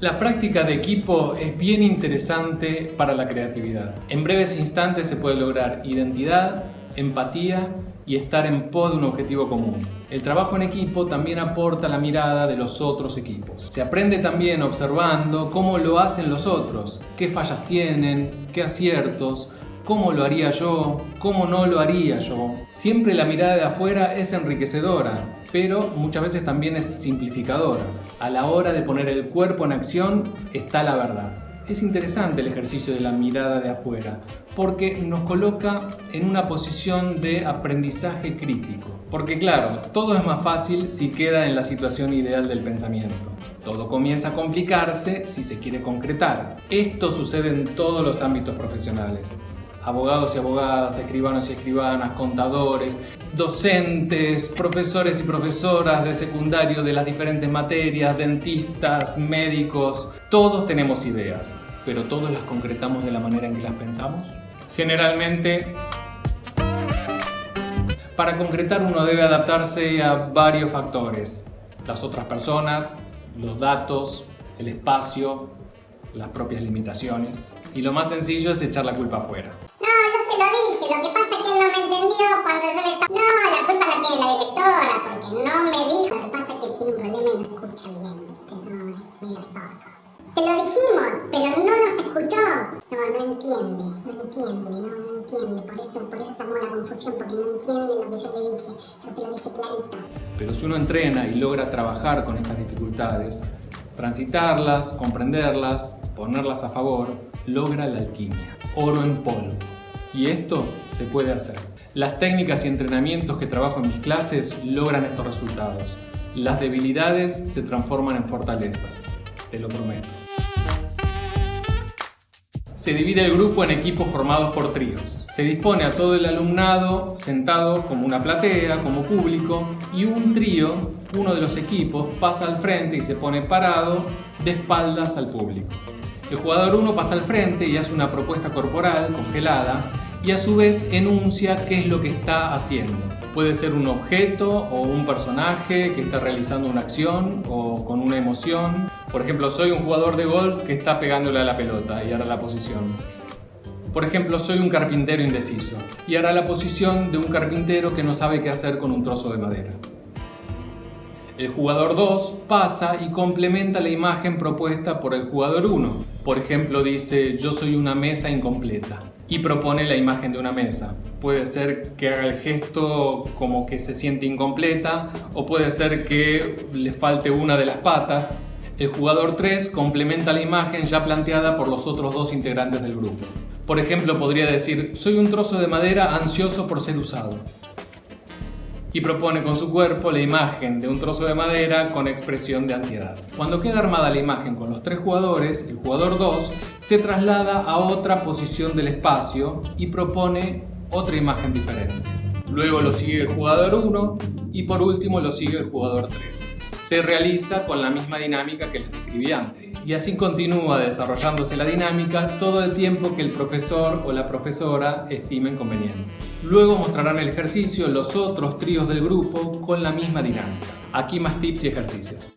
La práctica de equipo es bien interesante para la creatividad. En breves instantes se puede lograr identidad, empatía y estar en pos de un objetivo común. El trabajo en equipo también aporta la mirada de los otros equipos. Se aprende también observando cómo lo hacen los otros, qué fallas tienen, qué aciertos, cómo lo haría yo, cómo no lo haría yo. Siempre la mirada de afuera es enriquecedora, pero muchas veces también es simplificadora. A la hora de poner el cuerpo en acción está la verdad. Es interesante el ejercicio de la mirada de afuera, porque nos coloca en una posición de aprendizaje crítico. Porque claro, todo es más fácil si queda en la situación ideal del pensamiento. Todo comienza a complicarse si se quiere concretar. Esto sucede en todos los ámbitos profesionales. Abogados y abogadas, escribanos y escribanas, contadores, docentes, profesores y profesoras de secundario de las diferentes materias, dentistas, médicos. Todos tenemos ideas, pero ¿todos las concretamos de la manera en que las pensamos? Generalmente, para concretar uno debe adaptarse a varios factores. Las otras personas, los datos, el espacio, las propias limitaciones. Y lo más sencillo es echar la culpa afuera. No, yo se lo dije, lo que pasa es que él no me entendió cuando yo le estaba... No, la culpa la tiene la directora, porque no me dijo. Lo que pasa es que tiene un problema y no escucha bien, ¿viste? No, es medio sordo. Se lo dijimos, pero no nos escuchó. No entiende. Por eso se armó la confusión, porque no entiende lo que yo le dije. Yo se lo dije clarito. Pero si uno entrena y logra trabajar con estas dificultades, transitarlas, comprenderlas, ponerlas a favor, logra la alquimia, oro en polvo. Y esto se puede hacer. Las técnicas y entrenamientos que trabajo en mis clases logran estos resultados. Las debilidades se transforman en fortalezas, te lo prometo. Se divide el grupo en equipos formados por tríos. Se dispone a todo el alumnado sentado como una platea, como público, y un trío, uno de los equipos, pasa al frente y se pone parado de espaldas al público. El jugador 1 pasa al frente y hace una propuesta corporal congelada y a su vez enuncia qué es lo que está haciendo. Puede ser un objeto o un personaje que está realizando una acción o con una emoción. Por ejemplo, soy un jugador de golf que está pegándole a la pelota y hará la posición. Por ejemplo, soy un carpintero indeciso y hará la posición de un carpintero que no sabe qué hacer con un trozo de madera. El jugador 2 pasa y complementa la imagen propuesta por el jugador 1. Por ejemplo, dice, yo soy una mesa incompleta y propone la imagen de una mesa. Puede ser que haga el gesto como que se siente incompleta o puede ser que le falte una de las patas. El jugador 3 complementa la imagen ya planteada por los otros dos integrantes del grupo. Por ejemplo, podría decir, soy un trozo de madera ansioso por ser usado. Y propone con su cuerpo la imagen de un trozo de madera con expresión de ansiedad. Cuando queda armada la imagen con los tres jugadores, el jugador 2 se traslada a otra posición del espacio y propone otra imagen diferente. Luego lo sigue el jugador 1 y por último lo sigue el jugador 3. Se realiza con la misma dinámica que les describí antes. Y así continúa desarrollándose la dinámica todo el tiempo que el profesor o la profesora estimen conveniente. Luego mostrarán el ejercicio los otros tríos del grupo con la misma dinámica. Aquí más tips y ejercicios.